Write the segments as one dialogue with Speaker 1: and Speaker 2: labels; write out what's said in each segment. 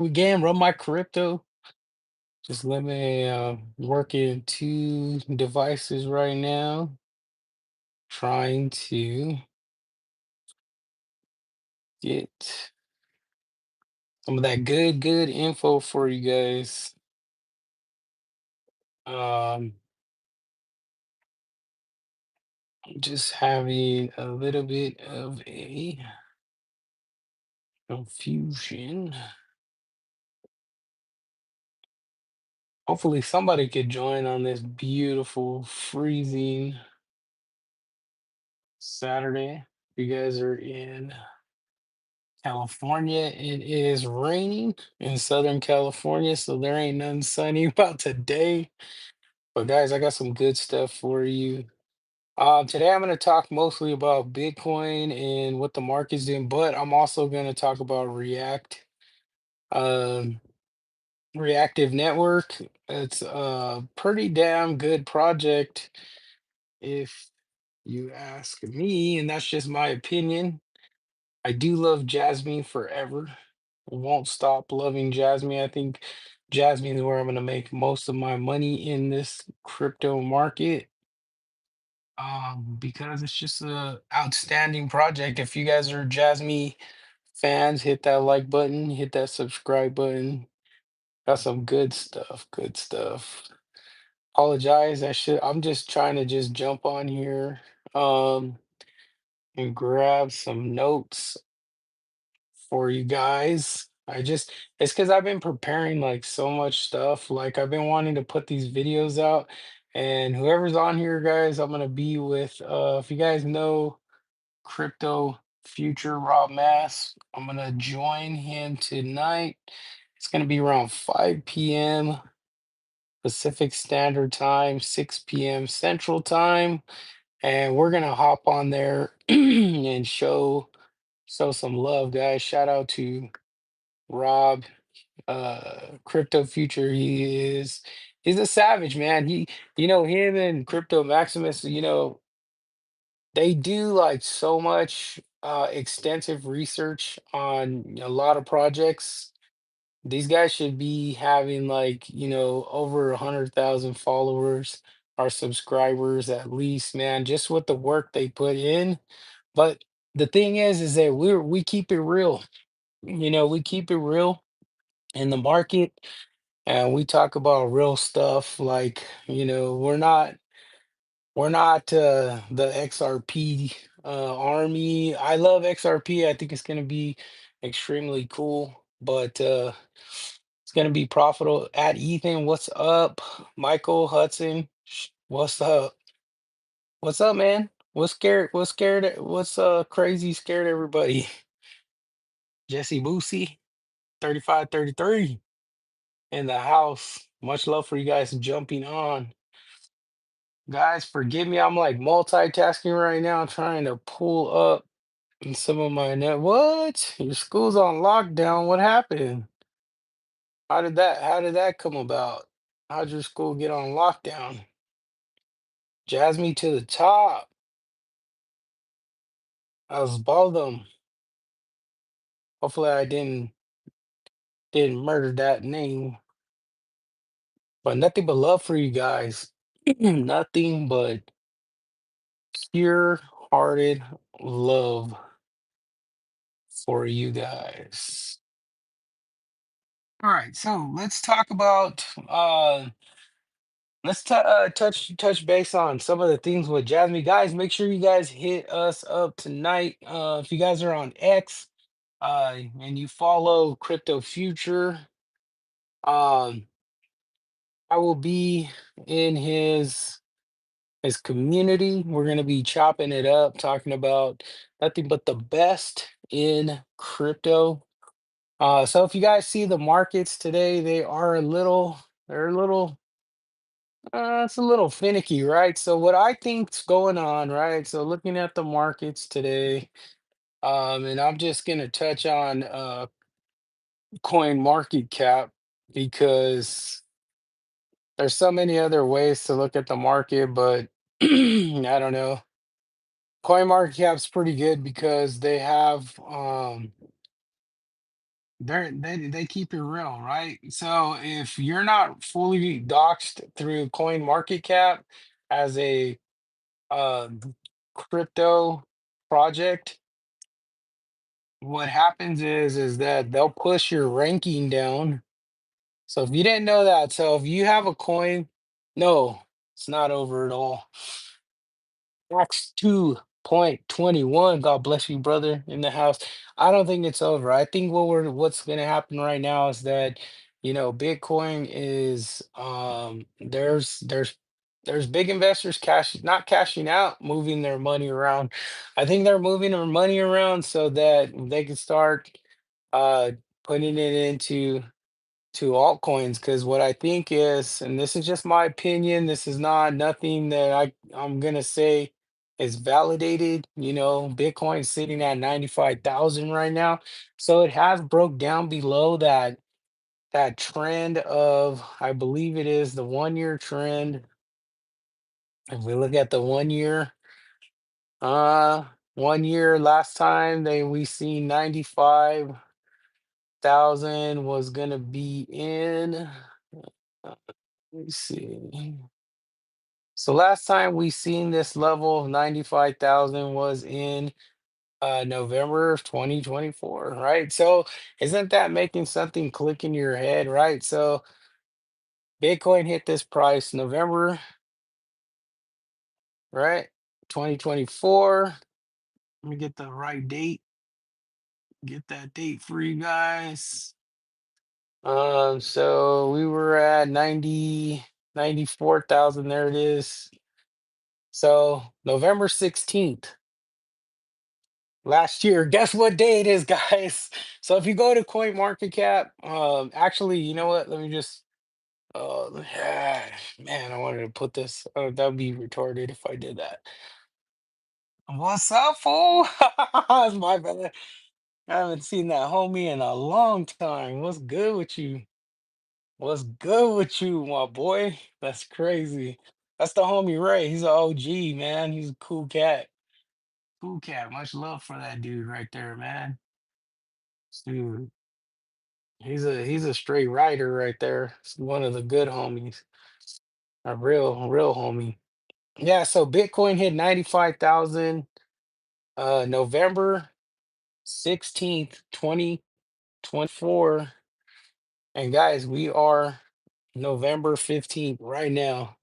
Speaker 1: Again, run my crypto. Just let me work in two devices right now, trying to get some of that good info for you guys. Um, just having a little bit of a confusion. Hopefully, somebody could join on this beautiful, freezing Saturday. You guys are in California. It is raining in Southern California, so there ain't nothing sunny about today. But guys, I got some good stuff for you. Today I'm going to talk mostly about Bitcoin and what the market's doing, but I'm also going to talk about um, Reactive Network. It's a pretty damn good project, if you ask me, and that's just my opinion. I do love Jasmine forever. Won't stop loving Jasmine. I think Jasmine is where I'm going to make most of my money in this crypto market. Because it's just a outstanding project. If you guys are Jasmine fans, hit that like button, hit that subscribe button. Got some good stuff, good stuff. Apologize, I'm just trying to just jump on here um and grab some notes for you guys. It's because I've been preparing like so much stuff. Like I've been wanting to put these videos out, and whoever's on here, guys, I'm gonna be with if you guys know Crypto Future Rob Mass, I'm gonna join him tonight. It's gonna be around 5 p.m. Pacific Standard Time, 6 p.m. Central Time, and we're gonna hop on there and show some love, guys. Shout out to Rob, Crypto Future. He's a savage, man. Him and Crypto Maximus, they do like so much extensive research on a lot of projects. These guys should be having like, over 100,000 followers or subscribers at least, man, just with the work they put in. But the thing is that we keep it real. We keep it real in the market, and we talk about real stuff. Like, we're not the XRP army. I love XRP. I think it's going to be extremely cool, but it's going to be profitable. At Ethan, what's up? Michael Hudson, what's up? What's up, man? What's scared? What's scared? What's crazy? Scared everybody? Jesse Boosie, 3533 in the house. Much love for you guys jumping on. Guys, forgive me. I'm like multitasking right now, trying to pull up some of my net. What? Your school's on lockdown. What happened? How did that come about? How'd your school get on lockdown? Jasmine to the top. Osbaldum. Hopefully I didn't murder that name. But nothing but love for you guys. Nothing but pure hearted love for you guys. All right, so let's talk about touch base on some of the things with Jasmine. Guys, make sure you guys hit us up tonight. If you guys are on X, and you follow Crypto Future, um, I will be in his community. We're gonna be chopping it up, talking about nothing but the best in crypto. So if you guys see the markets today, they're a little it's a little finicky, right? So what I think's going on, right? So looking at the markets today, and I'm just gonna touch on coin market cap because there's so many other ways to look at the market, but I don't know. Coin market cap's pretty good because they have they keep it real, right? So if you're not fully doxed through Coin Market Cap as a uh crypto project, what happens is that they'll push your ranking down. So if you didn't know that, so if you have a coin, no, it's not over at all. Acts 2.21. God bless you, brother, in the house. I don't think it's over. I think what's gonna happen right now is that, Bitcoin is there's big investors not cashing out, moving their money around. I think they're moving their money around so that they can start uh putting it into to altcoins, because what I think is, and this is just my opinion, this is not nothing that I'm gonna say is validated. Bitcoin's sitting at 95,000 right now. So it has broke down below that trend of, I believe it is the 1 year trend. If we look at the 1 year, uh 1 year last time they we seen 95,000 was gonna be in. Let me see. So last time we seen this level of 95,000 was in November of 2024, right? So isn't that making something click in your head, right? So Bitcoin hit this price November, right? 2024. Let me get the right date. Get that date for you guys. So we were at 94,000. There it is. So November 16th. Last year, guess what day it is, guys? So if you go to Coin Market Cap, actually, you know what? Let me just, man, I wanted to put this. Oh, that would be retarded if I did that. What's up, fool? It's my bad. I haven't seen that homie in a long time. What's good with you? What's good with you, my boy? That's crazy. That's the homie Ray. He's an OG, man. He's a cool cat. Cool cat. Much love for that dude right there, man. Dude. He's a straight rider right there. He's one of the good homies. A real homie. Yeah, so Bitcoin hit 95,000 November 16th, 2024. And guys, we are November 15th right now.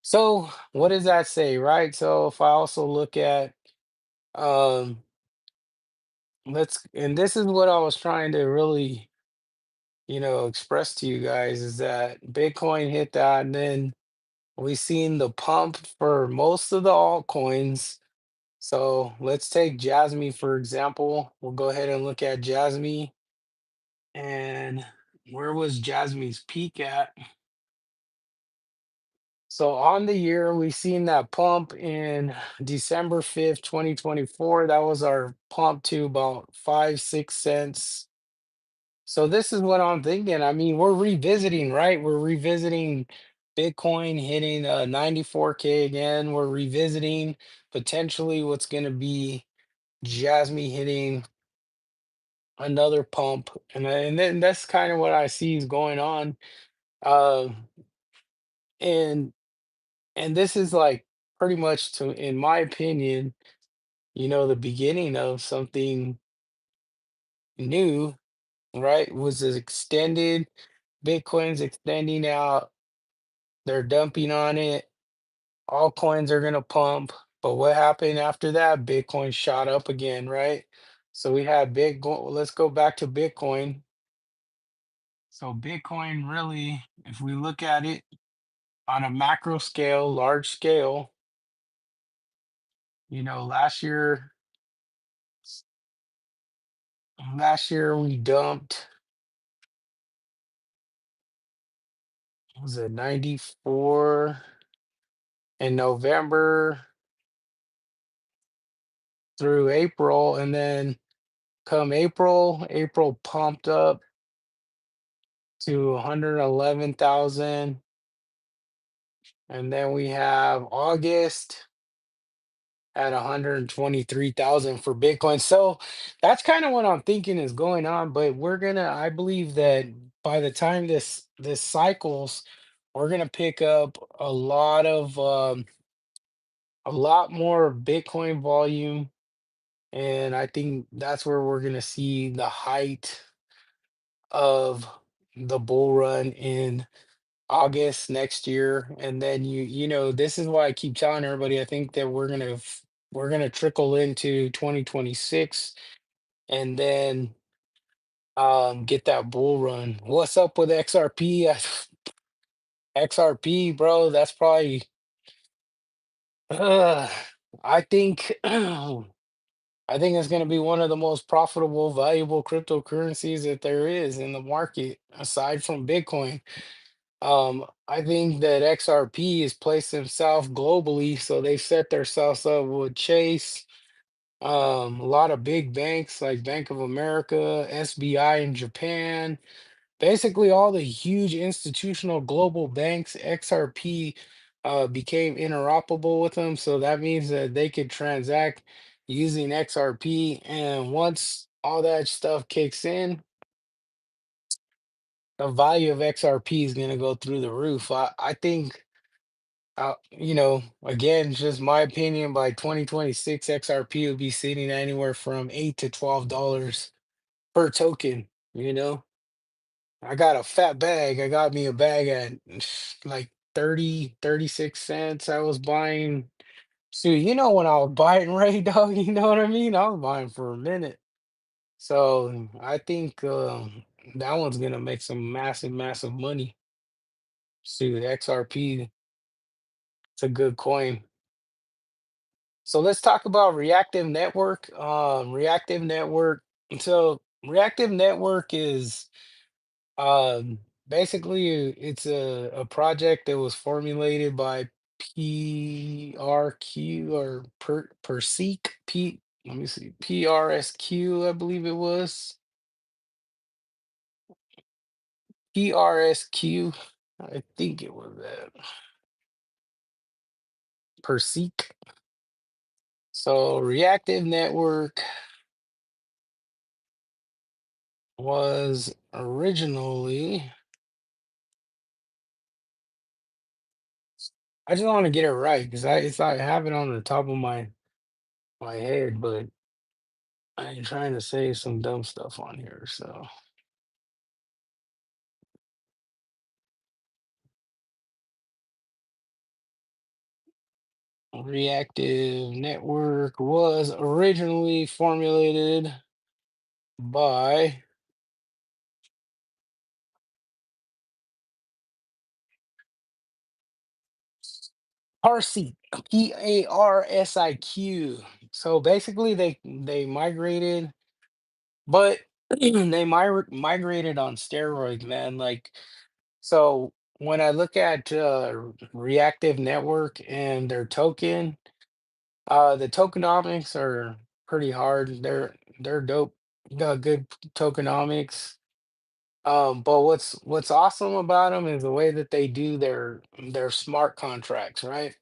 Speaker 1: So what does that say, right? So if I also look at um and this is what I was trying to really, express to you guys, is that Bitcoin hit that, and then we've seen the pump for most of the altcoins. So let's take Jasmy for example. We'll go ahead and look at Jasmy. And where was Jasmy's peak at? So on the year, we've seen that pump in December 5th, 2024. That was our pump to about 5, 6 cents. So this is what I'm thinking. I mean, we're revisiting, right? We're revisiting Bitcoin hitting 94K again. We're revisiting potentially what's going to be Jasmy hitting another pump, and then that's kind of what I see is going on. Uh, and and this is like pretty much, to in my opinion, the beginning of something new, right? Was this extended Bitcoin's extending out. They're dumping on it. All coins are gonna pump. But what happened after that? Bitcoin shot up again, right? So we had Bitcoin. Let's go back to Bitcoin. So Bitcoin really, if we look at it on a macro scale, large scale, last year we dumped, was it 94 in November through April, and then come April pumped up to 111,000. And then we have August at 123,000 for Bitcoin. So that's kind of what I'm thinking is going on. But I believe that by the time this cycles, we're gonna pick up a lot more Bitcoin volume, and I think that's where we're gonna see the height of the bull run in August next year. And then this is why I keep telling everybody I think that we're gonna trickle into 2026 and then get that bull run. What's up with XRP? XRP, bro, that's probably uh, I think I think it's going to be one of the most profitable, valuable cryptocurrencies that there is in the market, aside from Bitcoin. I think that XRP has placed themselves globally, so they set themselves up with Chase, a lot of big banks like Bank of America, SBI in Japan, basically all the huge institutional global banks. XRP became interoperable with them, so that means that they could transact using XRP. And once all that stuff kicks in, the value of XRP is going to go through the roof. I think, again, it's just my opinion, by 2026, XRP will be sitting anywhere from $8 to $12 per token, you know? I got a fat bag. I got me a bag at like 36 cents. I was buying. So when I was buying Ray Dog, you know what I mean? I was buying for a minute. So I think that one's gonna make some massive, massive money. See, the XRP, it's a good coin. So let's talk about Reactive Network. Reactive Network. So Reactive Network is Um, basically, it's a project that was formulated by PRQ or Perseq P. Let me see, PRSQ, I believe it was PRSQ. I think it was that Perseq. So Reactive Network was originally. I just want to get it right because I have it on the top of my head, but I ain't trying to say some dumb stuff on here. So Reactive Network was originally formulated by Parsiq, Parsiq. So basically, they migrated, but they migrated on steroids, man. Like, so when I look at Reactive Network and their token, the tokenomics are pretty hard. They're dope. Got good tokenomics. But what's awesome about them is the way that they do their smart contracts, right?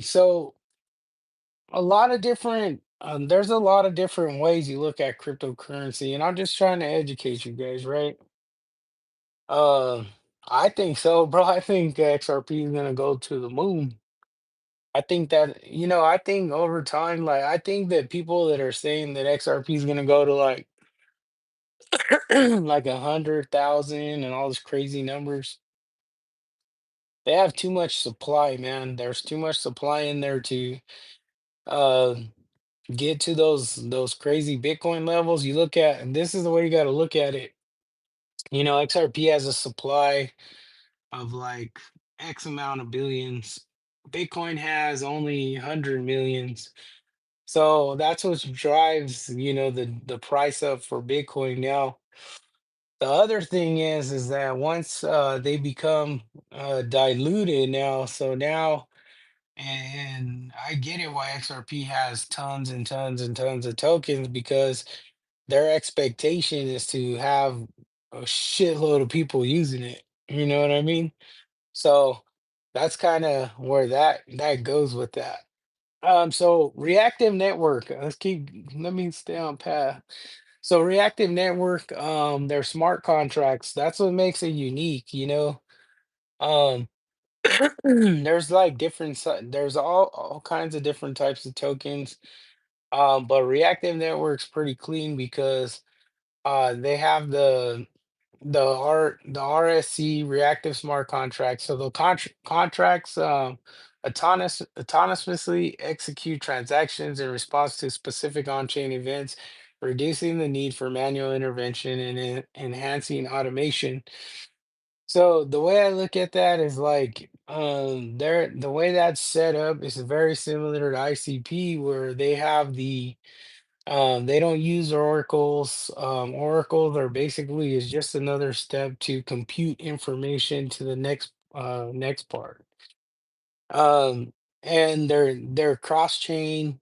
Speaker 1: So there's a lot of different ways you look at cryptocurrency, and I'm just trying to educate you guys, right? Uh, I think so, bro. I think XRP is gonna go to the moon. I think that, I think over time, like I think that people that are saying that XRP is gonna go to like like 100,000 and all these crazy numbers. They have too much supply, man. There's too much supply in there to uh get to those crazy Bitcoin levels. You look at, and this is the way you got to look at it. XRP has a supply of like X amount of billions. Bitcoin has only 100 millions. So that's what drives, the price up for Bitcoin now. The other thing is that once they become diluted now, so now. And I get it why XRP has tons and tons and tons of tokens, because their expectation is to have a shitload of people using it. You know what I mean? So that's kind of where that goes with that. So reactive network. Let me stay on path. So reactive network, they're smart contracts. That's what makes it unique, you know. Um, there's like there's all kinds of different types of tokens. But reactive network's pretty clean because they have the RSC reactive smart contracts. So the contracts autonomously execute transactions in response to specific on-chain events, reducing the need for manual intervention and enhancing automation. So the way I look at that is like the way that's set up is very similar to ICP, where they have they don't use oracles. Oracles are basically is just another step to compute information to the next part. Um, and they're cross-chain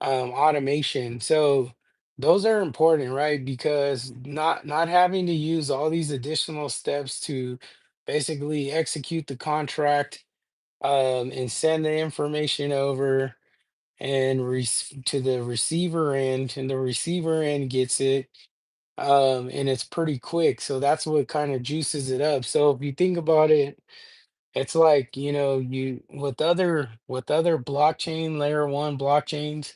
Speaker 1: automation. So those are important, right? Because not having to use all these additional steps to basically execute the contract and send the information over and to the receiver end, and the receiver end gets it, and it's pretty quick. So that's what kind of juices it up. So if you think about it, it's like, you know, you with other blockchain layer one blockchains,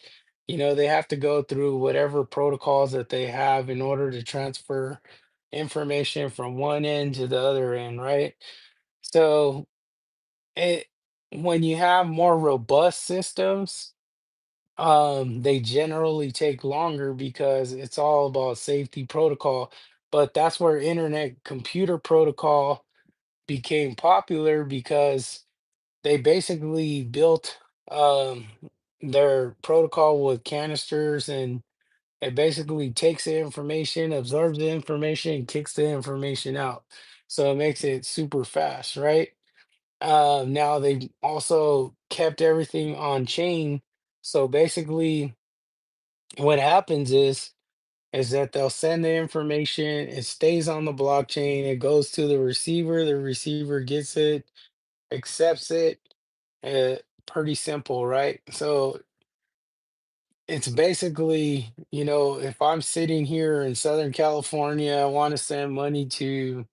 Speaker 1: you know, they have to go through whatever protocols that they have in order to transfer information from one end to the other end, right? So it when you have more robust systems, they generally take longer because it's all about safety protocol. But that's where internet computer protocol became popular because they basically built um, their protocol with canisters, and it basically takes the information, absorbs the information, and kicks the information out. So it makes it super fast, right? Now they also kept everything on chain. So basically, what happens is that they'll send the information, it stays on the blockchain, it goes to the receiver gets it, accepts it. uh, Pretty simple, right? So it's basically, you know, if I'm sitting here in Southern California, I want to send money to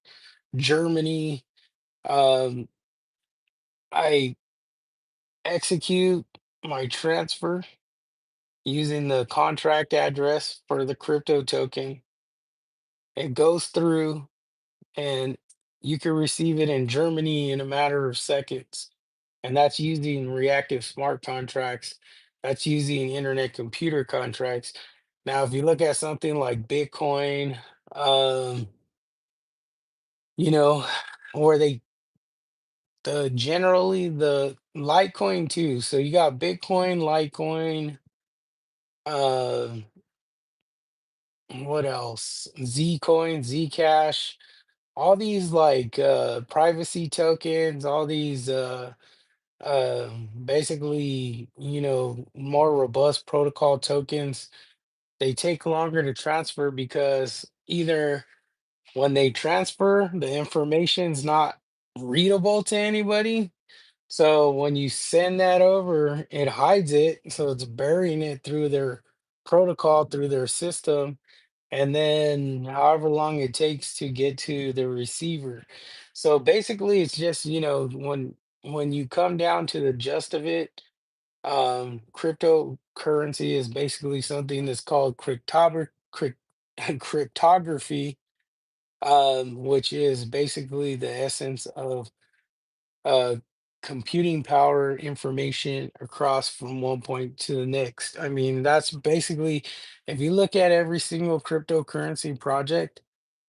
Speaker 1: Germany, um, I execute my transfer using the contract address for the crypto token. It goes through, and you can receive it in Germany in a matter of seconds. And that's using reactive smart contracts. That's using internet computer contracts. Now, if you look at something like Bitcoin, um, you know, where the generally the Litecoin too. So you got Bitcoin, Litecoin, uh, what else? Zcoin, Zcash, all these like privacy tokens, all these basically, you know, more robust protocol tokens. They take longer to transfer because either when they transfer, the information's not readable to anybody. So when you send that over, it hides it. So it's burying it through their protocol, through their system, and then however long it takes to get to the receiver. So basically, it's just, you know, when you come down to the gist of it, cryptocurrency is basically something that's called cryptography, which is basically the essence of uh, computing power information across from one point to the next. I mean, that's basically, if you look at every single cryptocurrency project,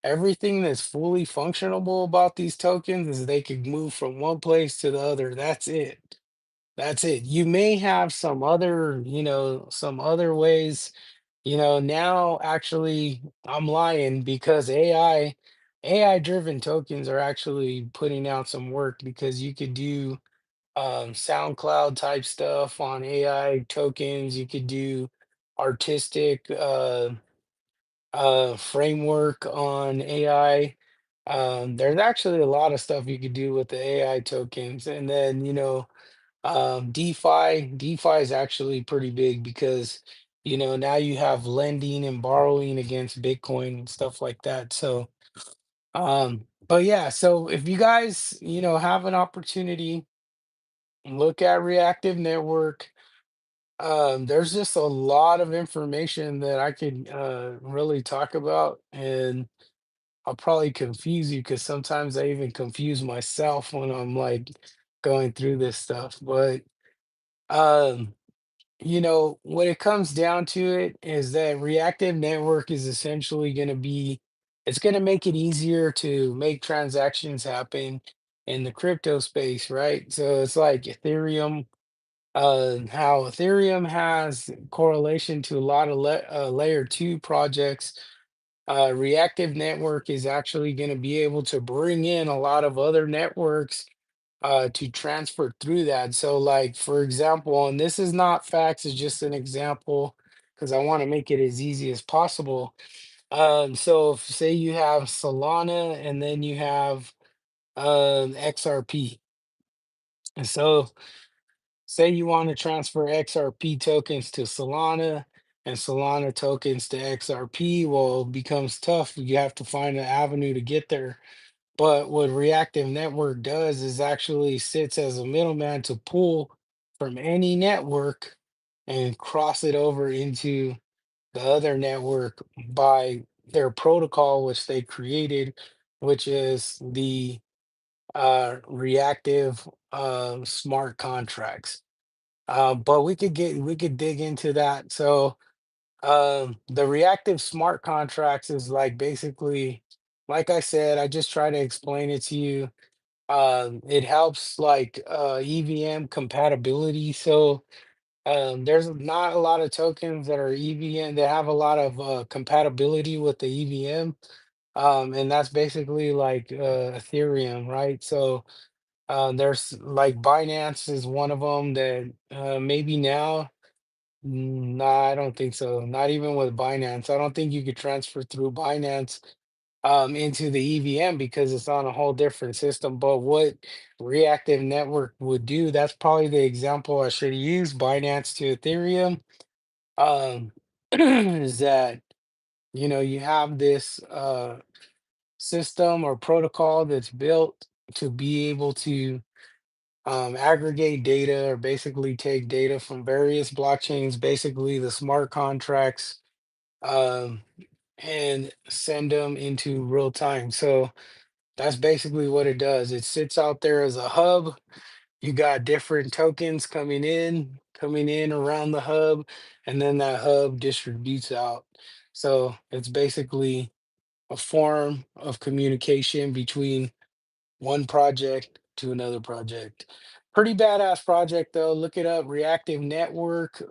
Speaker 1: everything that's fully functionable about these tokens is they could move from one place to the other. That's it. That's it. You may have some other, you know, some other ways, you know, now actually I'm lying because AI driven tokens are actually putting out some work because you could do SoundCloud type stuff on AI tokens. You could do artistic framework on AI. There's actually a lot of stuff you could do with the AI tokens, and then, you know, DeFi is actually pretty big because, now you have lending and borrowing against Bitcoin and stuff like that. So, but yeah, so if you guys, have an opportunity, look at Reactive Network. There's just a lot of information that I could really talk about, and I'll probably confuse you because sometimes I even confuse myself when I'm like going through this stuff. But um, what it comes down to it is that reactive network is essentially going to be, it's going to make it easier to make transactions happen in the crypto space, right? So it's like Ethereum, how Ethereum has correlation to a lot of layer two projects. Reactive network is actually going to be able to bring in a lot of other networks to transfer through that. So, like for example, and this is not facts; it's just an example because I want to make it as easy as possible. So, if, say you have Solana and then you have XRP, and so say you want to transfer XRP tokens to Solana and Solana tokens to XRP, well, it becomes tough. You have to find an avenue to get there. But what Reactive Network does is actually sits as a middleman to pull from any network and cross it over into the other network by their protocol, which they created, which is the reactive smart contracts. But we could dig into that. So the reactive smart contracts is like basically, like I said, I just try to explain it to you. It helps like EVM compatibility. So there's not a lot of tokens that are EVM that have a lot of compatibility with the EVM. And that's basically like Ethereum, right? So there's like Binance is one of them that maybe now. Nah, I don't think so. Not even with Binance. I don't think you could transfer through Binance into the EVM because it's on a whole different system. But what Reactive Network would do, that's probably the example I should use, Binance to Ethereum, is that, you have this system or protocol that's built to be able to aggregate data or basically take data from various blockchains, basically the smart contracts, um, and send them into real time. So that's basically what it does. It sits out there as a hub. You got different tokens coming in around the hub, and then that hub distributes out. So it's basically a form of communication between one project to another project. Pretty badass project though. Look it up. Reactive Network.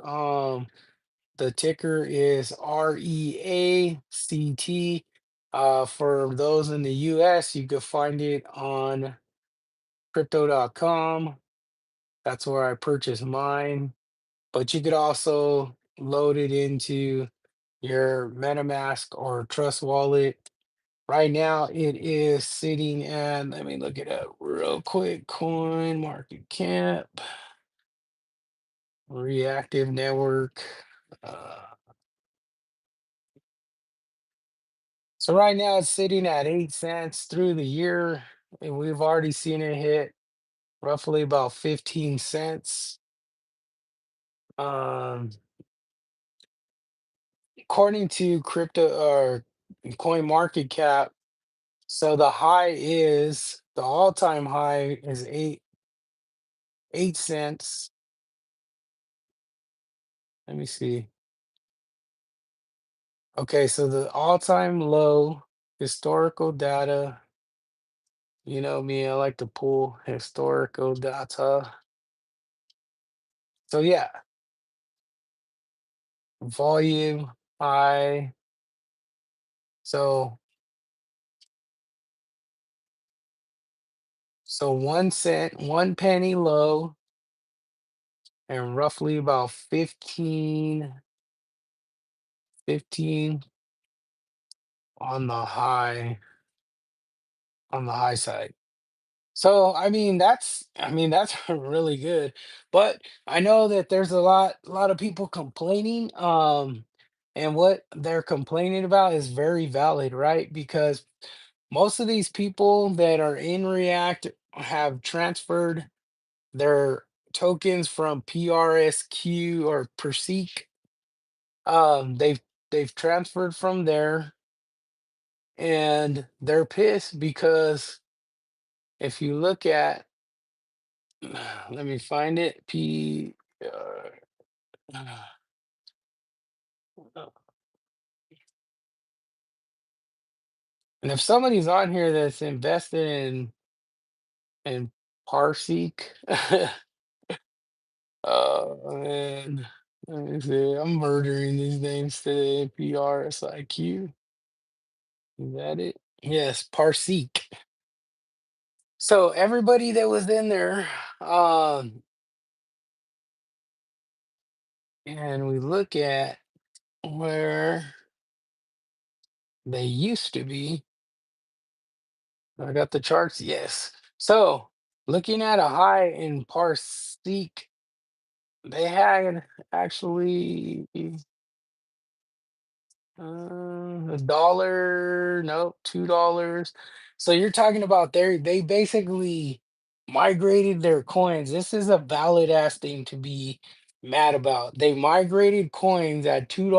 Speaker 1: The ticker is REACT. For those in the US, you can find it on crypto.com. That's where I purchased mine. But you could also load it into your MetaMask or Trust Wallet. Right now, it is sitting at, let me look it up real quick. Coin market cap, reactive network. Uh, so right now it's sitting at 8 cents through the year, and we've already seen it hit roughly about 15 cents. Um, According to crypto or coin market cap, so the all-time high is 8 cents. Let me see. Okay, so the all-time low historical data, you know me, I like to pull historical data. So yeah, volume high. So 1 cent, 1 penny low, and roughly about 15 on the high, on the high side. So I mean that's really good. But I know that there's a lot of people complaining, and what they're complaining about is very valid, right? Because most of these people that are in React have transferred their tokens from PRSQ or Perseq. They've transferred from there, and they're pissed because if you look at, let me find it. And if somebody's on here that's invested in Parsec, man, let me see. I'm murdering these names today. PRSIQ. Is that it? Yes, Parsec. So everybody that was in there, um, and we look at where they used to be. I got the charts. Yes. So looking at a high in Parsec, they had actually a dollar, nope, $2. So you're talking about they basically migrated their coins. This is a valid ass thing to be mad about. They migrated coins at $2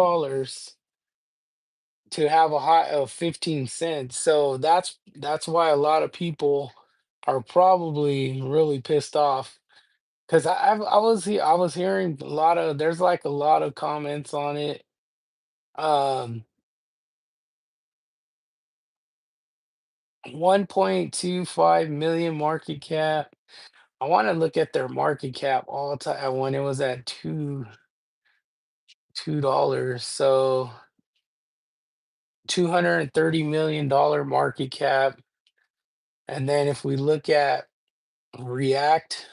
Speaker 1: to have a high of 15 cents. So that's why a lot of people are probably really pissed off. Because I was hearing a lot of, there's like a lot of comments on it. Um 1.25 million market cap. I want to look at their market cap all time when it was at $2. So $230 million market cap. And then if we look at React,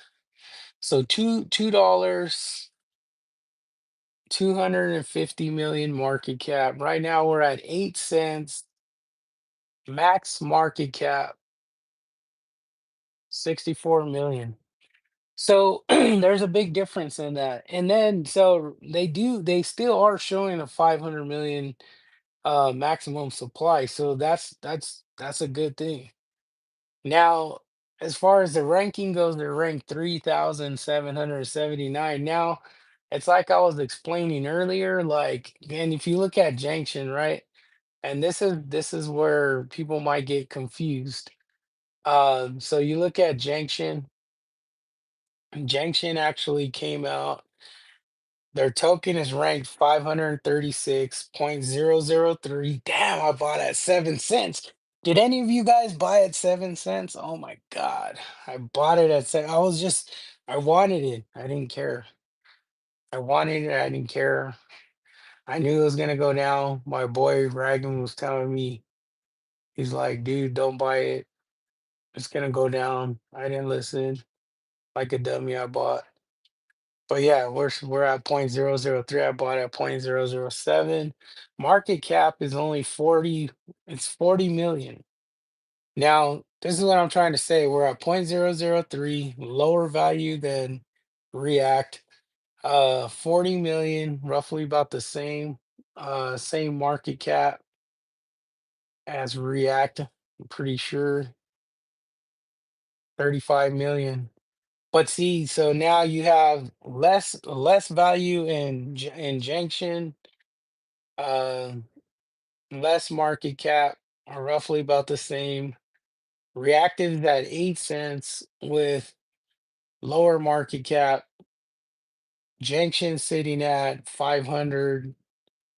Speaker 1: so $2, 250 million market cap. Right now we're at 8 cents. Max market cap 64 million. So there's a big difference in that. And then so they still are showing a 500 million maximum supply. So that's a good thing. Now, as far as the ranking goes, they're ranked 3,779. Now, it's like I was explaining earlier, like, and if you look at Junction, right? And this is where people might get confused. So you look at Junction. Junction actually came out. Their token is ranked 536.003. Damn, I bought at 7 cents. Did any of you guys buy at 7 cents? Oh my God. I bought it at seven. I wanted it. I didn't care. I wanted it. I didn't care. I knew it was going to go down. My boy Dragon was telling me, he's like, dude, don't buy it. It's going to go down. I didn't listen. Like a dummy, I bought. But yeah, we're at 0.003. I bought at 0.007. Market cap is only 40, it's 40 million. Now, this is what I'm trying to say. We're at 0.003, lower value than React. 40 million, roughly about the same market cap as React. I'm pretty sure 35 million. But see, so now you have less value in Junction, uh, less market cap, are roughly about the same. Reactive is at 8 cents with lower market cap. Junction sitting at 500,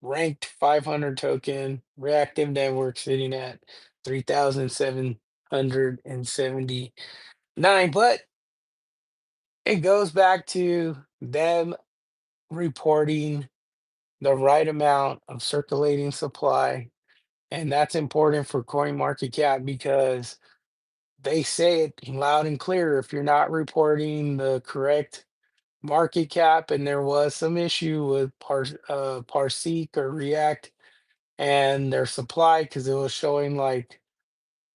Speaker 1: ranked 500 token. Reactive Network sitting at 3,779. But it goes back to them reporting the right amount of circulating supply. And that's important for CoinMarketCap because they say it loud and clear. If you're not reporting the correct market cap, and there was some issue with Parsec or React and their supply because it was showing like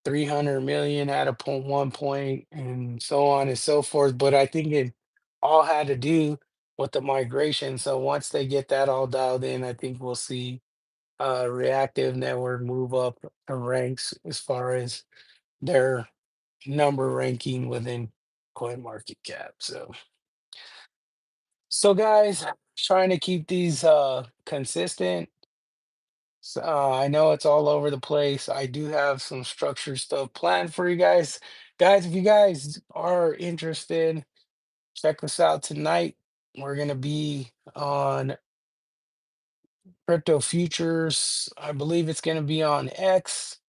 Speaker 1: 300 million at a point one point and so on and so forth. But I think it all had to do with the migration. So once they get that all dialed in, I think we'll see reactive network move up the ranks as far as their number ranking within coin market cap. So guys, trying to keep these consistent. I know it's all over the place. I do have some structured stuff planned for you guys. Guys, if you guys are interested, check us out tonight. We're gonna be on crypto futures. I believe it's gonna be on X.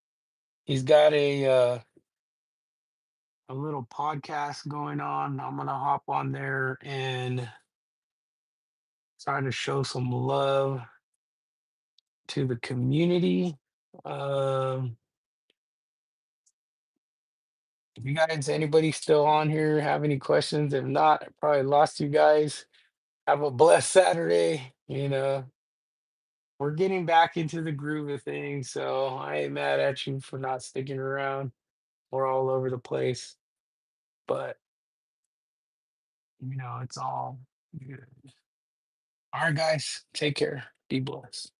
Speaker 1: He's got a little podcast going on. I'm gonna hop on there and try to show some love to the community. Um, if you guys, anybody still on here, have any questions? If not, I probably lost you guys. Have a blessed Saturday. We're getting back into the groove of things, so I ain't mad at you for not sticking around. We're all over the place, but it's all good. All right, guys, take care. Be blessed.